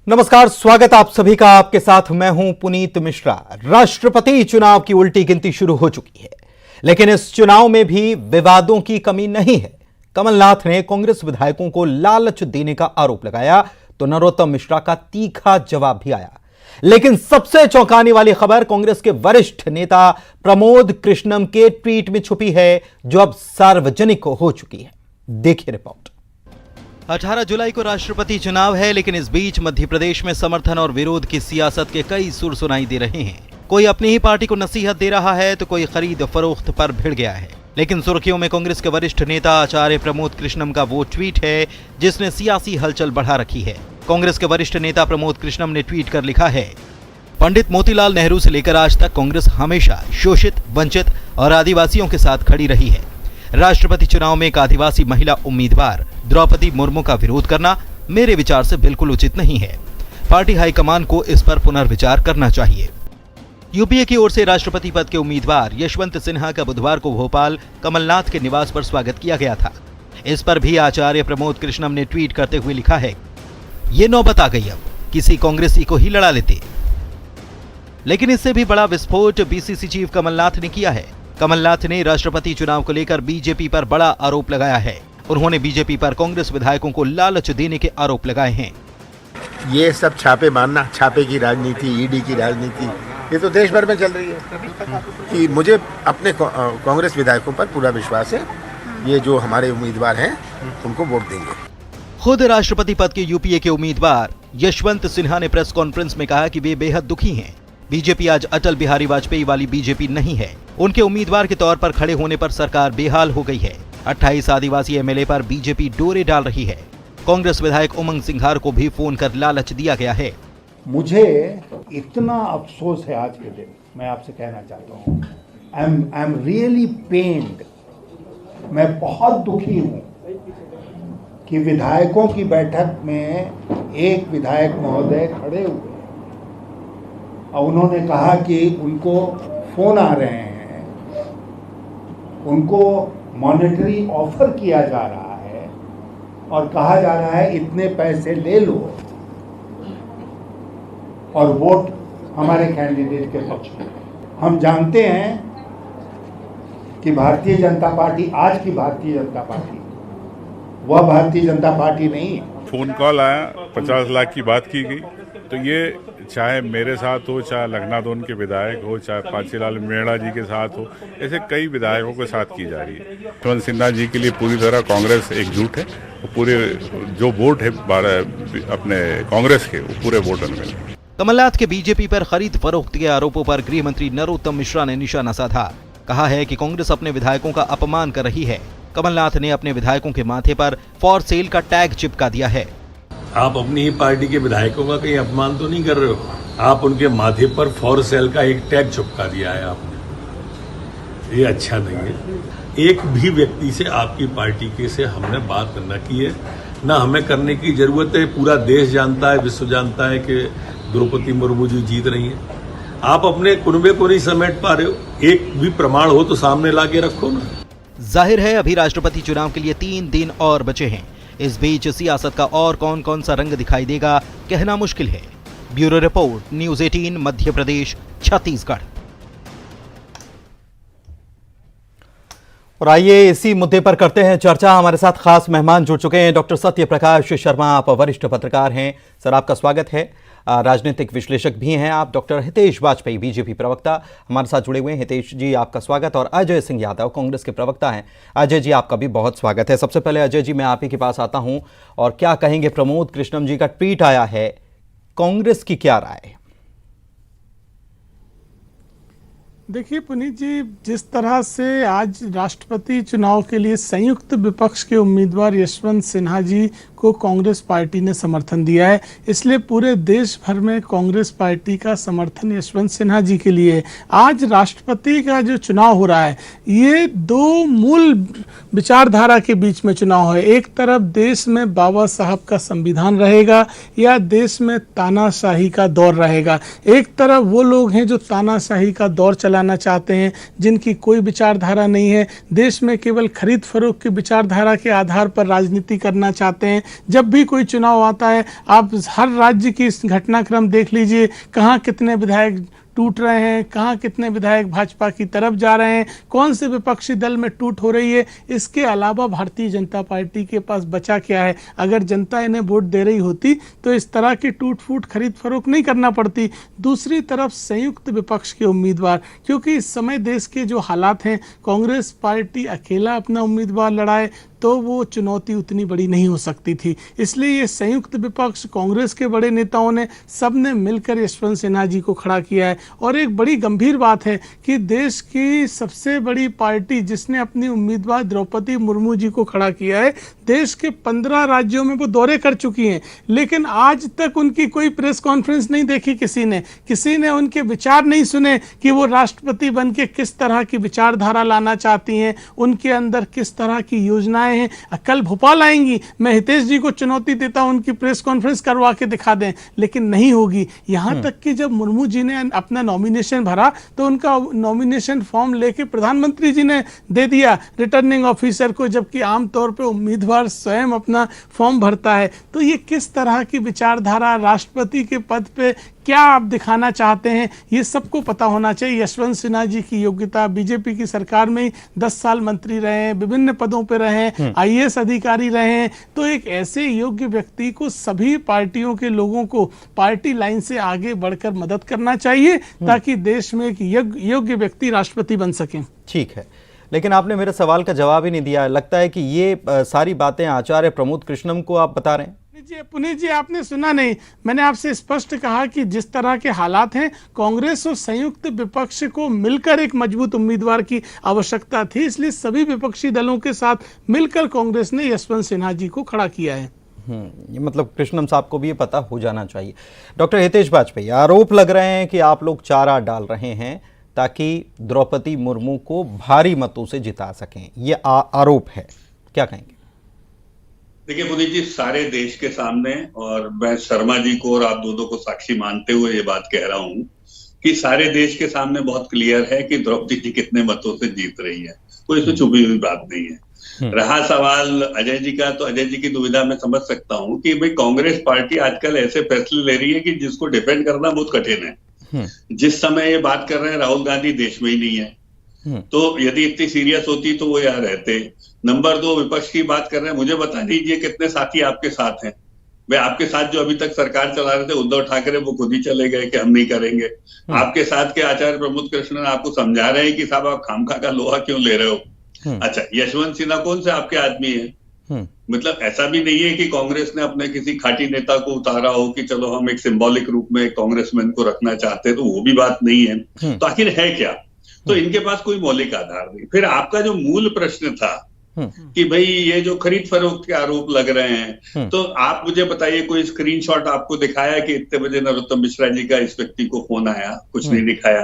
नमस्कार, स्वागत आप सभी का। आपके साथ मैं हूं पुनीत मिश्रा। राष्ट्रपति चुनाव की उल्टी गिनती शुरू हो चुकी है, लेकिन इस चुनाव में भी विवादों की कमी नहीं है। कमलनाथ ने कांग्रेस विधायकों को लालच देने का आरोप लगाया तो नरोत्तम मिश्रा का तीखा जवाब भी आया। लेकिन सबसे चौंकाने वाली खबर कांग्रेस के वरिष्ठ नेता प्रमोद कृष्णम के ट्वीट में छुपी है, जो अब सार्वजनिक हो चुकी है। देखिए रिपोर्ट। 18 जुलाई को राष्ट्रपति चुनाव है, लेकिन इस बीच मध्य प्रदेश में समर्थन और विरोध की सियासत के कई सुर सुनाई दे रहे हैं। कोई अपनी ही पार्टी को नसीहत दे रहा है तो कोई खरीद फरोख्त पर भिड़ गया है। लेकिन सुर्खियों में कांग्रेस के वरिष्ठ नेता आचार्य प्रमोद कृष्णम का वो ट्वीट है जिसने सियासी हलचल बढ़ा रखी है। कांग्रेस के वरिष्ठ नेता प्रमोद कृष्णम ने ट्वीट कर लिखा है, पंडित मोतीलाल नेहरू से लेकर आज तक कांग्रेस हमेशा शोषित, वंचित और आदिवासियों के साथ खड़ी रही है। राष्ट्रपति चुनाव में एक आदिवासी महिला उम्मीदवार द्रौपदी मुर्मू का विरोध करना मेरे विचार से बिल्कुल उचित नहीं है। पार्टी हाईकमान को इस पर पुनर्विचार करना चाहिए। यूपीए की ओर से राष्ट्रपति पद के उम्मीदवार यशवंत सिन्हा का बुधवार को भोपाल कमलनाथ के निवास पर स्वागत किया गया था। इस पर भी आचार्य प्रमोद कृष्णम ने ट्वीट करते हुए लिखा है, ये नौबत आ गई, अब किसी कांग्रेसी को ही लड़ा लेते। लेकिन इससे भी बड़ा विस्फोट बीसीसी चीफ कमलनाथ ने किया है। कमलनाथ ने राष्ट्रपति चुनाव को लेकर बीजेपी पर बड़ा आरोप लगाया है। उन्होंने बीजेपी पर कांग्रेस विधायकों को लालच देने के आरोप लगाए हैं। ये सब छापे मारना, छापे की राजनीति, ईडी की राजनीति, ये तो देश भर में चल रही है। कि मुझे अपने कांग्रेस विधायकों पर पूरा विश्वास है। ये जो हमारे उम्मीदवार हैं उनको वोट देंगे। खुद राष्ट्रपति पद के यूपीए के उम्मीदवार यशवंत सिन्हा ने प्रेस कॉन्फ्रेंस में कहा कि वे बेहद दुखी हैं। बीजेपी आज अटल बिहारी वाजपेयी वाली बीजेपी नहीं है। उनके उम्मीदवार के तौर पर खड़े होने पर सरकार बेहाल हो गई है। 28 आदिवासी एमएलए पर बीजेपी डोरे डाल रही है। कांग्रेस विधायक उमंग सिंघार को भी फोन कर लालच दिया गया है। मुझे इतना अफसोस है आज के दिन, मैं आपसे कहना चाहता हूँ, आई एम रियली पेन्ड। मैं बहुत दुखी हूँ कि विधायकों की बैठक में एक विधायक महोदय खड़े हुए और उन्होंने कहा कि उनको फोन आ रहे हैं, उनको मॉनेटरी ऑफर किया जा रहा है और कहा जा रहा है इतने पैसे ले लो और वोट हमारे कैंडिडेट के पक्ष में। हम जानते हैं कि भारतीय जनता पार्टी, आज की भारतीय जनता पार्टी वह भारतीय जनता पार्टी नहीं है। फोन कॉल आया, 50 लाख की बात की गई, तो ये चाहे मेरे साथ हो, चाहे लखनादौन के विधायक हो, चाहे पाचीलाल मेड़ा जी के साथ हो, ऐसे कई विधायकों के साथ की जा रही है। यशवंत सिन्हा जी के लिए पूरी तरह कांग्रेस एकजुट है। वो पूरे जो वोट है अपने कांग्रेस के, वो पूरे वोट उनमें। कमलनाथ के बीजेपी पर खरीद फरोख्त के आरोपों पर गृह मंत्री नरोत्तम मिश्रा ने निशाना साधा। कहा है कि कांग्रेस अपने विधायकों का अपमान कर रही है। कमलनाथ ने अपने विधायकों के माथे पर फॉर सेल का टैग चिपका दिया है। आप अपनी ही पार्टी के विधायकों का कहीं अपमान तो नहीं कर रहे हो? आप उनके माथे पर फॉर सेल का एक टैग चिपका दिया है आपने। ये अच्छा नहीं है। एक भी व्यक्ति से आपकी पार्टी के से हमने बात न की है, ना हमें करने की जरूरत है। पूरा देश जानता है, विश्व जानता है कि द्रौपदी मुर्मू जी जीत रही हैं। आप अपने कुनबे को नहीं समेट पा रहे हो। एक भी प्रमाण हो तो सामने ला के रखो ना। जाहिर है अभी राष्ट्रपति चुनाव के लिए 3 दिन और बचे हैं। इस बीच सियासत का और कौन कौन सा रंग दिखाई देगा, कहना मुश्किल है। Bureau report, news 18, Madhya Pradesh, Chhattisgarh. और आइए इसी मुद्दे पर करते हैं चर्चा। हमारे साथ खास मेहमान जुड़ चुके हैं। डॉक्टर सत्य प्रकाश शर्मा, आप वरिष्ठ पत्रकार हैं। सर, आपका स्वागत है। राजनीतिक विश्लेषक भी हैं आप। डॉक्टर हितेश वाजपेयी, बीजेपी प्रवक्ता, हमारे साथ जुड़े हुए हैं। हितेश जी, आपका स्वागत। और अजय सिंह यादव, कांग्रेस के प्रवक्ता हैं। अजय जी, आपका भी बहुत स्वागत है। सबसे पहले अजय जी, मैं आप ही के पास आता हूं और क्या कहेंगे, प्रमोद कृष्णम जी का ट्वीट आया है, कांग्रेस की क्या राय है? देखिए पुनीत जी, जिस तरह से आज राष्ट्रपति चुनाव के लिए संयुक्त विपक्ष के उम्मीदवार यशवंत सिन्हा जी को कांग्रेस पार्टी ने समर्थन दिया है, इसलिए पूरे देश भर में कांग्रेस पार्टी का समर्थन यशवंत सिन्हा जी के लिए। आज राष्ट्रपति का जो चुनाव हो रहा है, ये दो मूल विचारधारा के बीच में चुनाव है। एक तरफ देश में बाबा साहब का संविधान रहेगा या देश में तानाशाही का दौर रहेगा। एक तरफ वो लोग हैं जो तानाशाही का दौर चलाना चाहते हैं, जिनकी कोई विचारधारा नहीं है, देश में केवल खरीद फरोख्त की विचारधारा के आधार पर राजनीति करना चाहते हैं। जब भी कोई चुनाव आता है आप हर राज्य की घटनाक्रम देख लीजिए, कहाँ कितने विधायक टूट रहे हैं, कहाँ कितने विधायक भाजपा की तरफ जा रहे हैं, कौन से विपक्षी दल में टूट हो रही है। इसके अलावा भारतीय जनता पार्टी के पास बचा क्या है? अगर जनता इन्हें वोट दे रही होती तो इस तरह की टूट फूट खरीद फरोख्त नहीं करना पड़ती। दूसरी तरफ संयुक्त विपक्ष के उम्मीदवार, क्योंकि इस समय देश के जो हालात हैं, कांग्रेस पार्टी अकेला अपना उम्मीदवार लड़ाए तो वो चुनौती उतनी बड़ी नहीं हो सकती थी। इसलिए ये संयुक्त विपक्ष, कांग्रेस के बड़े नेताओं ने सबने मिलकर यशवंत सिन्हा जी को खड़ा किया है। और एक बड़ी गंभीर बात है कि देश की सबसे बड़ी पार्टी जिसने अपनी उम्मीदवार द्रौपदी मुर्मू जी को खड़ा किया है, देश के 15 राज्यों में वो दौरे कर चुकी हैं, लेकिन आज तक उनकी कोई प्रेस कॉन्फ्रेंस नहीं देखी किसी ने उनके विचार नहीं सुने कि वो राष्ट्रपति बन के किस तरह की विचारधारा लाना चाहती हैं, उनके अंदर किस तरह की योजनाएं हैं। कल भोपाल आएंगी, मैं हितेश जी को चुनौती देता हूं उनकी प्रेस कॉन्फ्रेंस करवा के दिखा दें, लेकिन नहीं होगी। यहां तक कि जब मुर्मू जी ने अपना नॉमिनेशन भरा तो उनका नॉमिनेशन फॉर्म लेके प्रधानमंत्री जी ने दे दिया रिटर्निंग ऑफिसर को, जबकि आमतौर पे उम्मीदवार स्वयं अपना फॉर्म भरता है। तो ये किस तरह की विचारधारा, राष्ट्रपति के पद पे क्या आप दिखाना चाहते हैं, ये सबको पता होना चाहिए। यशवंत सिन्हा जी की योग्यता, बीजेपी की सरकार में ही 10 साल मंत्री रहे हैं, विभिन्न पदों पर रहे हैं, आईएएस अधिकारी रहे हैं, तो एक ऐसे योग्य व्यक्ति को सभी पार्टियों के लोगों को पार्टी लाइन से आगे बढ़कर मदद करना चाहिए ताकि देश में एक योग्य व्यक्ति राष्ट्रपति बन सके। ठीक है, लेकिन आपने मेरे सवाल का जवाब ही नहीं दिया। लगता है कि ये सारी बातें आचार्य प्रमोद कृष्णम को आप बता रहे हैं। पुनीत जी, आपने सुना नहीं, मैंने आपसे स्पष्ट कहा कि जिस तरह के हालात हैं, कांग्रेस और संयुक्त विपक्ष को मिलकर एक मजबूत उम्मीदवार की आवश्यकता थी, इसलिए सभी विपक्षी दलों के साथ मिलकर कांग्रेस ने यशवंत सिन्हा जी को खड़ा किया है। ये मतलब कृष्णम साहब को भी ये पता हो जाना चाहिए। डॉक्टर हितेश बाजपेयी, आरोप लग रहे हैं कि आप लोग चारा डाल रहे हैं ताकि द्रौपदी मुर्मू को भारी मतों से जिता सकें, ये आरोप है, क्या कहेंगे? देखिए पुनीत जी, सारे देश के सामने, और मैं शर्मा जी को और आप दोनों को साक्षी मानते हुए ये बात कह रहा हूं कि सारे देश के सामने बहुत क्लियर है कि द्रौपदी जी कितने मतों से जीत रही है, कोई इसमें छुपी हुई बात नहीं है। रहा सवाल अजय जी का, तो अजय जी की दुविधा मैं समझ सकता हूं कि भाई कांग्रेस पार्टी आजकल ऐसे फैसले ले रही है कि जिसको डिफेंड करना बहुत कठिन है। जिस समय ये बात कर रहे हैं राहुल गांधी देश में ही नहीं है, तो यदि इतनी सीरियस होती तो वो यहाँ रहते। नंबर 2, विपक्ष की बात कर रहे हैं, मुझे बता दीजिए कितने साथी आपके साथ हैं? वे आपके साथ जो अभी तक सरकार चला रहे थे उद्धव ठाकरे, वो खुद ही चले गए कि हम नहीं करेंगे। आपके साथ के आचार्य प्रमोद कृष्णन आपको समझा रहे हैं कि साहब आप खामखा का लोहा क्यों ले रहे हो। अच्छा, यशवंत सिन्हा कौन से आपके आदमी है? मतलब ऐसा भी नहीं है कि कांग्रेस ने अपने किसी खाटी नेता को उतारा हो कि चलो हम एक सिंबॉलिक रूप में कांग्रेसमैन को रखना चाहते हैं, तो वो भी बात नहीं है। तो आखिर है क्या? तो इनके पास कोई मौलिक आधार नहीं। फिर आपका जो मूल प्रश्न था कि भाई ये जो खरीद फरोख्त के आरोप लग रहे हैं, तो आप मुझे बताइए कोई स्क्रीनशॉट आपको दिखाया कि इतने बजे नरोत्तम मिश्रा जी का इस व्यक्ति को फोन आया? कुछ नहीं दिखाया।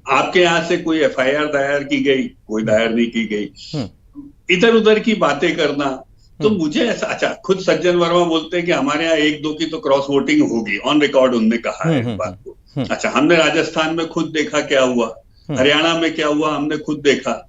आपके यहाँ से कोई एफआईआर दायर की गई? कोई दायर नहीं की गई। इधर उधर की बातें करना, तो मुझे ऐसा, अच्छा खुद सज्जन वर्मा बोलते हैं कि हमारे यहाँ 1-2 की तो क्रॉस वोटिंग होगी, ऑन रिकॉर्ड उनने कहा है इस बात को। अच्छा, हमने राजस्थान में खुद देखा क्या हुआ, हरियाणा में क्या हुआ हमने खुद देखा।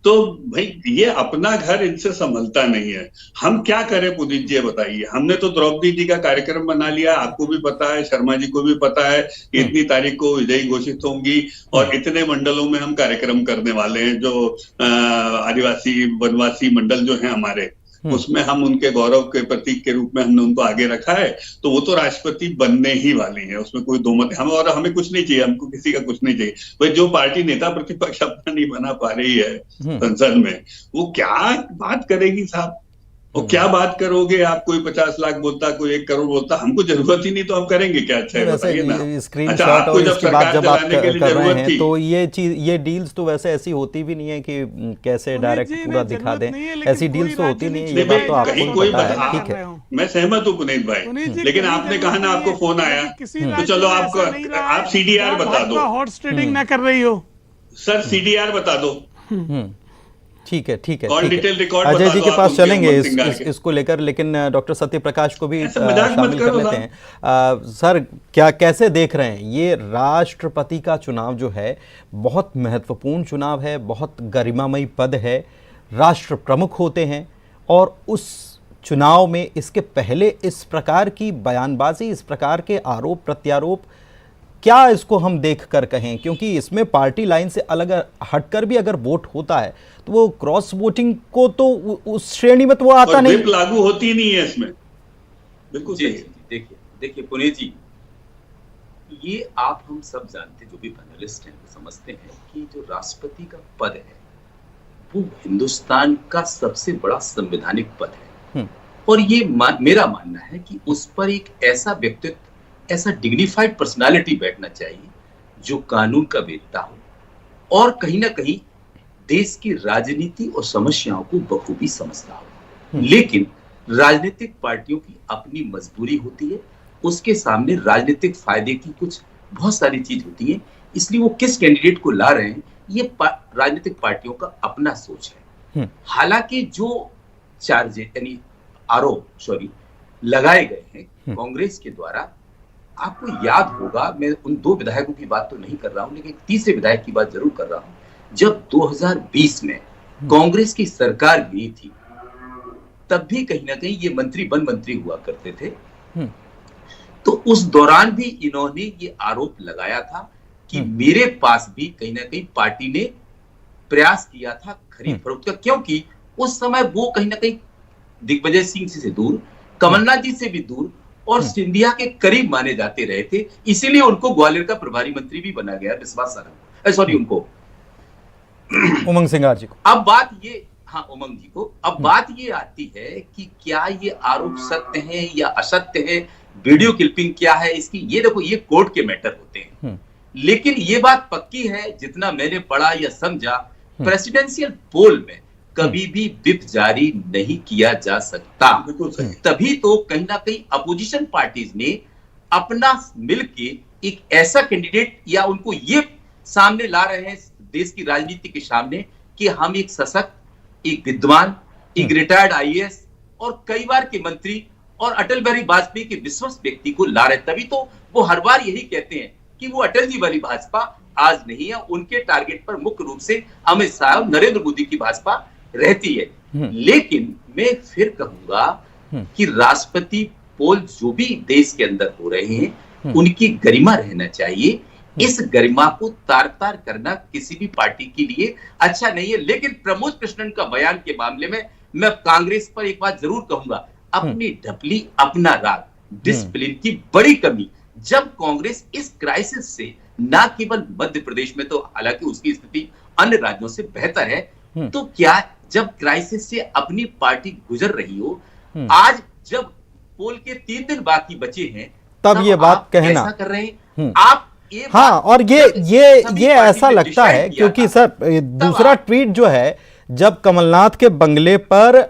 तो भाई ये अपना घर इनसे संभलता नहीं है। हम क्या करें पुनीत जी, बताइए। हमने तो द्रौपदी जी का कार्यक्रम बना लिया, आपको भी पता है, शर्मा जी को भी पता है कि इतनी तारीख को विजयी घोषित होंगी और इतने मंडलों में हम कार्यक्रम करने वाले हैं। जो आदिवासी वनवासी मंडल जो है हमारे, उसमें हम उनके गौरव के प्रतीक के रूप में हमने उनको आगे रखा है। तो वो तो राष्ट्रपति बनने ही वाली है, उसमें कोई दो मत। हम और हमें कुछ नहीं चाहिए, हमको किसी का कुछ नहीं चाहिए। भाई जो पार्टी नेता प्रतिपक्ष अपना नहीं बना पा रही है संसद में, वो क्या बात करेगी साहब? वो क्या बात करोगे आप? कोई 50 लाख बोलता, कोई 1 करोड़ बोलता, हमको जरूरत ही नहीं तो हम करेंगे क्या? अच्छा है बताइए ना। स्क्रीनशॉट और इसके बाद जब आप कर रहे हैं तो ये चीज, ये डील्स तो वैसे ऐसी होती भी नहीं है कि कैसे डायरेक्ट पूरा दिखा दें, ऐसी डील्स तो होती नहीं है। ये बात तो आपको पता है, ठीक है, मैं सहमत हूँ पुनीत भाई, लेकिन आपने कहा ना आपको फोन आया, तो चलो आप सीडीआर बता दो। हॉर्स ट्रेडिंग ना कर रही हो सर, सीडीआर बता दो। ठीक है, ठीक है, अजय जी के पास चलेंगे इसको लेकर, लेकिन डॉक्टर सत्यप्रकाश को भी शामिल कर लेते हैं। सर, क्या कैसे देख रहे हैं ये राष्ट्रपति का चुनाव जो है? बहुत महत्वपूर्ण चुनाव है, बहुत गरिमामयी पद है, राष्ट्र प्रमुख होते हैं और उस चुनाव में इसके पहले इस प्रकार की बयानबाजी, इस प्रकार के आरोप प्रत्यारोप, क्या इसको हम देख कर कहें? क्योंकि इसमें पार्टी लाइन से अलग हटकर भी अगर वोट होता है तो वो क्रॉस वोटिंग को तो उस श्रेणी में तो वो आता नहीं, लागू होती नहीं है इसमें। बिल्कुल सही। देखिए पुनीत जी, ये आप हम सब जानते, जो भी पैनलिस्ट हैं वो समझते हैं कि जो राष्ट्रपति का पद है वो हिंदुस्तान का सबसे बड़ा संवैधानिक पद है। और ये मेरा मानना है कि उस पर एक ऐसा व्यक्तित्व, ऐसा डिग्निफाइड पर्सनालिटी बैठना चाहिए जो कानून का वेत्ता हो और कहीं ना कहीं देश की राजनीति और समस्याओं को बखूबी समझता हो। लेकिन राजनीतिक पार्टियों की अपनी मजबूरी होती है, उसके सामने राजनीतिक फायदे की कुछ बहुत सारी चीज होती है, इसलिए वो किस कैंडिडेट को ला रहे हैं ये राजनीतिक पार्टियों का अपना सोच है। हालांकि जो चार्ज यानी आरोप लगाए गए हैं कांग्रेस के द्वारा, आपको याद होगा, मैं उन 2 विधायकों की बात तो नहीं कर रहा हूं, लेकिन तीसरे विधायक की बात जरूर कर रहा हूं। जब 2020 में कांग्रेस की सरकार गई थी तब भी कहीं ना कहीं ये मंत्री वन मंत्री हुआ करते थे, तो उस दौरान भी इन्होंने ये आरोप लगाया था कि मेरे पास भी कहीं ना कहीं पार्टी ने प्रयास किया था खरीद फरोख्त का, क्योंकि उस समय वो कहीं ना कहीं दिग्विजय सिंह से दूर, कमलनाथ जी से भी दूर और सिंधिया के करीब माने जाते रहे थे, इसीलिए उनको ग्वालियर का प्रभारी मंत्री भी बना गया विश्वास सारंग, उनको उमंग सिंगार जी को। अब बात ये, हाँ उमंग जी को, अब बात ये आती है कि क्या ये आरोप सत्य है या असत्य है, वीडियो क्लिपिंग क्या है इसकी, ये देखो ये कोर्ट के मैटर होते हैं। लेकिन ये बात पक्की है, जितना मैंने पढ़ा या समझा, प्रेसिडेंशियल पोल में कभी भी विप जारी नहीं किया जा सकता। तभी तो कहीं ना कहीं अपोजिशन पार्टीज ने अपना मिलके एक ऐसा कैंडिडेट या उनको ये सामने ला रहे हैं देश की राजनीति के सामने कि हम एक सशक्त, एक विद्वान, एक रिटायर्ड आईएएस और कई बार के मंत्री और अटल बिहारी वाजपेयी के विश्वस्त व्यक्ति को ला रहे। तभी तो वो हर बार यही कहते हैं कि वो अटल जी वाली भाजपा आज नहीं है, उनके टारगेट पर मुख्य रूप से अमित शाह और नरेंद्र मोदी की भाजपा रहती है। लेकिन मैं फिर कहूंगा कि राष्ट्रपति पोल जो भी देश के अंदर हो रहे हैं उनकी गरिमा रहना चाहिए। इस गरिमा को तार तार करना किसी भी पार्टी के लिए अच्छा नहीं है। लेकिन प्रमोद कृष्णन का बयान के मामले में मैं कांग्रेस पर एक बात जरूर कहूंगा, अपनी ढपली अपना राग, डिसिप्लिन की बड़ी कमी। जब कांग्रेस इस क्राइसिस से न केवल मध्य प्रदेश में, तो हालांकि उसकी स्थिति अन्य राज्यों से बेहतर है, तो क्या जब क्राइसिस से अपनी पार्टी गुजर रही हो, आज जब पोल के 3 दिन बाकी बचे हैं, तब ये बात कहना ऐसा कर रहे हैं आप। हाँ, और ये ऐसा लगता है क्योंकि सर दूसरा ट्वीट जो है, जब कमलनाथ के बंगले पर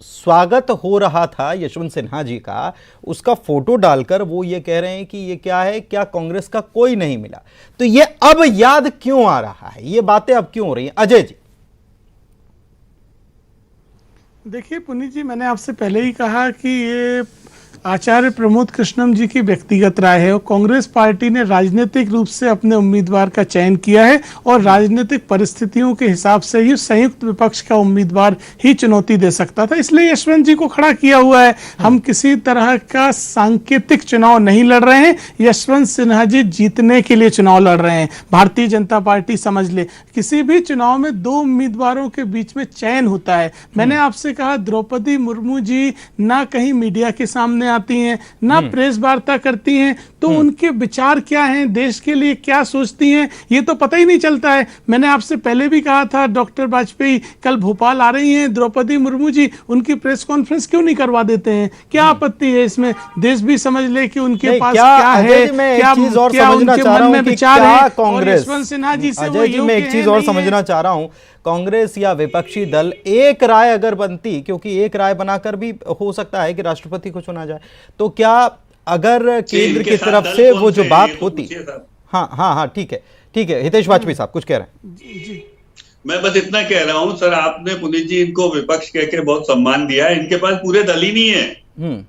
स्वागत हो रहा था यशवंत सिन्हा जी का, उसका फोटो डालकर वो ये कह रहे हैं कि ये क्या है, क्या कांग्रेस का कोई नहीं मिला। तो ये अब याद क्यों आ रहा है, ये बातें अब क्यों हो रही हैं? अजय जी। देखिए पुनीत जी, मैंने आपसे पहले ही कहा कि ये आचार्य प्रमोद कृष्णम जी की व्यक्तिगत राय है और कांग्रेस पार्टी ने राजनीतिक रूप से अपने उम्मीदवार का चयन किया है और राजनीतिक परिस्थितियों के हिसाब से ही संयुक्त विपक्ष का उम्मीदवार ही चुनौती दे सकता था, इसलिए यशवंत जी को खड़ा किया हुआ है। हम किसी तरह का सांकेतिक चुनाव नहीं लड़ रहे हैं, यशवंत सिन्हा जी जीतने के लिए चुनाव लड़ रहे हैं। भारतीय जनता पार्टी समझ ले, किसी भी चुनाव में 2 उम्मीदवारों के बीच में चयन होता है। मैंने आपसे कहा द्रौपदी मुर्मू जी ना कहीं मीडिया के सामने आती हैं, ना प्रेस वार्ता करती हैं, तो उनके विचार क्या हैं, देश के लिए क्या सोचती हैं, ये तो पता ही नहीं चलता है। मैंने आपसे पहले भी कहा था, डॉक्टर वाजपेयी कल भोपाल आ रही हैं, द्रौपदी मुर्मू जी, उनकी प्रेस कॉन्फ्रेंस क्यों नहीं करवा देते हैं? क्या आपत्ति है इसमें? देश भी समझ ले कि उनके पास क्या है, क्या उनके मन में विचार है। कांग्रेस, यशवंत सिन्हा जी से अजय जी, मैं एक चीज और समझना चाह रहा हूं, कांग्रेस या विपक्षी दल एक राय अगर बनती, क्योंकि एक राय बनाकर भी हो सकता है कि राष्ट्रपति को चुना जाए, तो क्या अगर केंद्र की तरफ से वो जो बात होती, हाँ ठीक है, हितेश वाजपेयी साहब कुछ कह रहे हैं। जी मैं बस इतना कह रहा हूं सर, आपने पुनीत जी इनको विपक्ष कह के बहुत सम्मान दिया है, इनके पास पूरे दल ही नहीं है,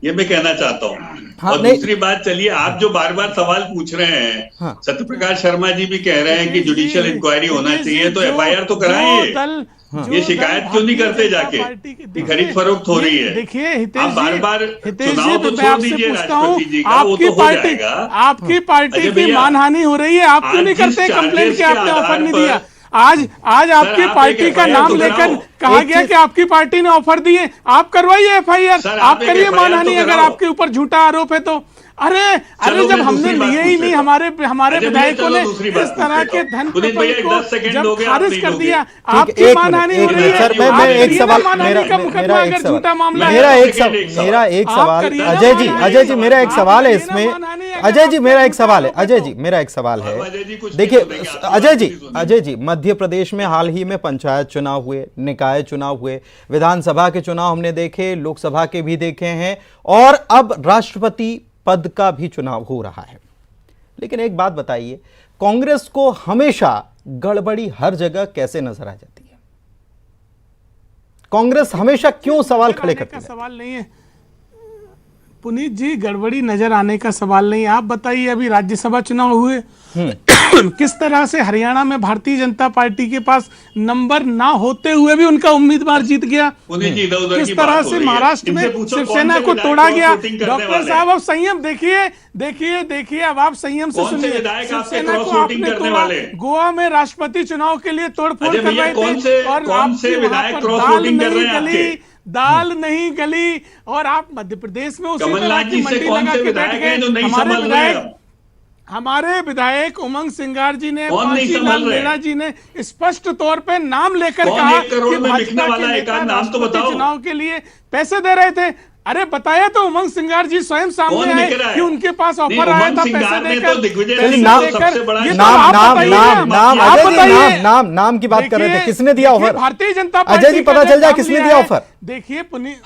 ये मैं कहना चाहता हूँ। हाँ, और दूसरी बात, चलिए आप जो बार बार सवाल पूछ रहे हैं, सत्यप्रकाश शर्मा जी भी कह रहे हैं कि जुडिशियल इंक्वायरी होना चाहिए, तो एफआईआर तो कराइए। ये शिकायत क्यों नहीं करते जाके कि खरीद फरोख्त हो रही है? देखिए आप हितेश बार-बार हितेश चुनाव जी, तो मैं छोड़ आपसे दीजिए पूछता हूँ, राष्ट्रपति जी का, वो आपकी तो हो पार्टी जाएगा। आपकी पार्टी अजय की भैया, मानहानि हो रही है, आप क्यों आज नहीं जिस करते कंप्लेंट चार्जेस कि के आपने ऑफर आधार नहीं पर- दिया? आज आपकी आप एक पार्टी का FIR नाम तो लेकर कराओ। कहा एक गया चीज- कि आपकी पार्टी ने ऑफर दिए, आप करवाइए FIR, सर, आप आप एक करिए FIR मानहानि तो अगर कराओ। आपके ऊपर झूठा आरोप है तो। अरे चलो, जब मैं हमने दूसरी बात लिए पूछ ही नहीं, लेता हूं। हमारे अजय भैया, विधायकों चलो ने दूसरी बात इस पूछ तरह लेता के हूं। धन पुनीत भैया, प्रकल्प को 10 सेकंड जब दोगे, आप खारिज नहीं कर दोगे। दिया, ठीक, आपकी एक मानहानि मिनट, हो एक रही मिनट, है। सर मैं आप एक करिए ना सवाल मानहानि मेरा का मुकदमा मेरा एक अगर सवाल झूठा मामला है। मेरा एक सेकंड, एक मेरा एक आप सवाल करिए ना अजय जी मानहानि। मेरा एक आप सवाल है करिए ना इसमें मानहानि अगर अजय जी आपके मेरा एक झूठा सवाल है आरोप है अजय तो। जी मेरा एक सवाल है अब अजय जी कुछ देखिए नहीं बोलेंगे, आपकी अजय जी मध्य प्रदेश में हाल ही में पंचायत चुनाव हुए, निकाय चुनाव हुए, विधानसभा के चुनाव हमने देखे, लोकसभा के भी देखे हैं और अब राष्ट्रपति पद का भी चुनाव हो रहा है। लेकिन एक बात बताइए, कांग्रेस को हमेशा गड़बड़ी हर जगह कैसे नजर आ जाती है? कांग्रेस हमेशा क्यों सवाल खड़े करती है? सवाल नहीं है पुनीत जी, गड़बड़ी नजर आने का सवाल नहीं। आप बताइए, अभी राज्यसभा चुनाव हुए, किस तरह से हरियाणा में भारतीय जनता पार्टी के पास नंबर ना होते हुए भी उनका उम्मीदवार जीत गया। पुनीत जी, इधर-उधर किस की तरह बात हो से रही है। महाराष्ट्र इनसे में पूछो, शिवसेना कौन से को विधायक तोड़ा क्रॉस गया। वोटिंग करने डॉक्टर वाले? साहब, अब संयम देखिए, अब आप संयम से कौन से सुनिए। विधायक आपके शिवसेना क्रॉस को वोटिंग आपने करने तोड़ा, वाले? गोवा में राष्ट्रपति चुनाव के लिए तोड़फोड़ अजय कर भैया, रहे कौन थे से और कौन से आपकी वहां विधायक पर क्रॉस दाल वोटिंग कर नहीं रहे हैं गली, आपके? दाल नहीं गली और आप मध्य प्रदेश में उसी कमलनाथ तरह जी की से मंडी कौन लगा से के बैठ विधायक हैं जो गए। नहीं संभल रहे हैं? हमारे विधायक उमंग सिंगार जी ने, कौन नहीं पांचीलाल संभल रहे? मीणा जी ने स्पष्ट तौर पे नाम लेकर कौन कहा 1 करोड़ कि में भाजपा बिकने के वाला एक नेता आध नाम तो राष्ट्रपति बताओ। चुनाव के लिए पैसे दे रहे थे। अरे बताया तो उमंग सिंगार जी स्वयं कौन सामने आए बिक रहा है? कि उनके पास नहीं, ऑफर आया उमंग था सिंगार पैसे ने देकर। तो दिग्विजय पैसे सिंह नाम- देकर। सबसे बड़ा ये तो नाम आप नाम बताइए नाम ना। नाम आप अजय जी बताइए। नाम की बात कर रहे थे, देखिए- किसने दिया देखिए, ऑफर? भारतीय जनता अजय पार्टी जी का पता जो चल जाए नाम किसने लिया दिया है। ऑफर? देखिए हाँ, आप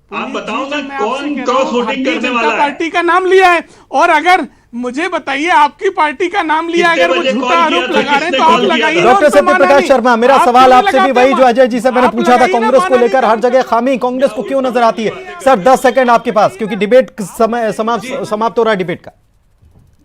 पुनीत बताओ जी, ना, जब मैं आपसे कौन कह रहा क्रॉस हूं, वोटिंग भारतीय करने जनता वाला है? पार्टी का नाम लिया है और अगर मुझे बताइए आपकी पार्टी का नाम लिया, कितने अगर वो बजे झूठा कॉल किया आरोप था? लगा रहे हैं किसने तो आप कॉल किया लगाइए था? ना डॉक्टर उन पर सत्य प्रकाश मानहानि। शर्मा, मेरा आप सवाल क्यों आपसे भी लगाते वही हैं? जो अजय जी से मैंने आप पूछा था, लगाइए ना कांग्रेस को मानहानि लेकर का हर जगह मुकदमा। खामी कांग्रेस को क्यों नजर आती है? सर 10 सेकंड आपके पास, क्योंकि डिबेट समय समाप्त हो रहा है डिबेट का।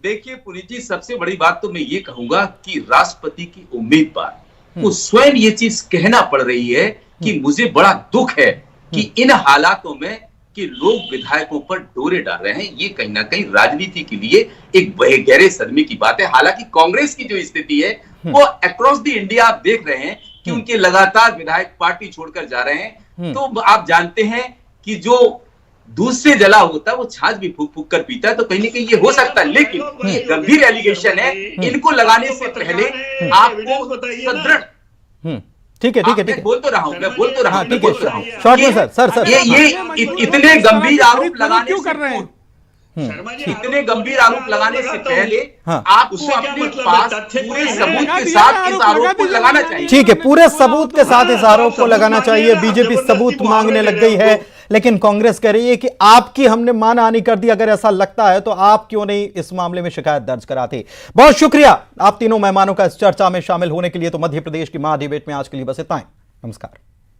देखिए पुनीत जी, सबसे बड़ी बात तो मैं ये कहूंगा कि राष्ट्रपति की उम्मीदवार को स्वयं ये चीज कहना पड़ रही है कि मुझे बड़ा दुख है कि इन हालातों में कि लोग विधायकों पर डोरे डाल रहे हैं। ये कहीं ना कहीं राजनीति के लिए एक गहरे सदमे की बात है। हालांकि कांग्रेस की जो स्थिति है वो अक्रॉस द इंडिया आप देख रहे हैं कि उनके लगातार विधायक पार्टी छोड़कर जा रहे हैं। तो आप जानते हैं कि जो दूध से जला होता है वो छाछ भी फूक फूक कर पीता है, तो कहीं ना कहीं ये हो सकता है। लेकिन ये गंभीर एलिगेशन है, इनको लगाने से पहले आपको सदृढ़ ठीक है मैं बोल तो रहा हूं हाँ, ठीक है, शॉर्ट में सर ये इतने गंभीर आरोप लगाने क्यों से कर रहे हैं? शर्मा जी, इतने गंभीर आरोप लगाने से पहले हाँ। आपको उससे क्या अपने मतलब है? पास तथ्य पूरे क्या है? सबूत लगा के दिया साथ ना, इस आरोप आरोप लगा को दीजिए, लगाना लगा चाहिए। ठीक है, पूरे सबूत के साथ इस आरोप को लगाना चाहिए। आप बीजेपी जबरदस्ती सबूत मुआवजे मांगने दे लग रहे गई हो। है, लेकिन कांग्रेस कह रही है कि आपकी हमने मानहानि कर दी। अगर ऐसा लगता है तो आप क्यों नहीं इस मामले में शिकायत दर्ज कराते? बहुत शुक्रिया आप तीनों मेहमानों का इस चर्चा में शामिल होने के लिए। तो मध्य प्रदेश की महाडिबेट में आज के लिए बस इतना ही। नमस्कार।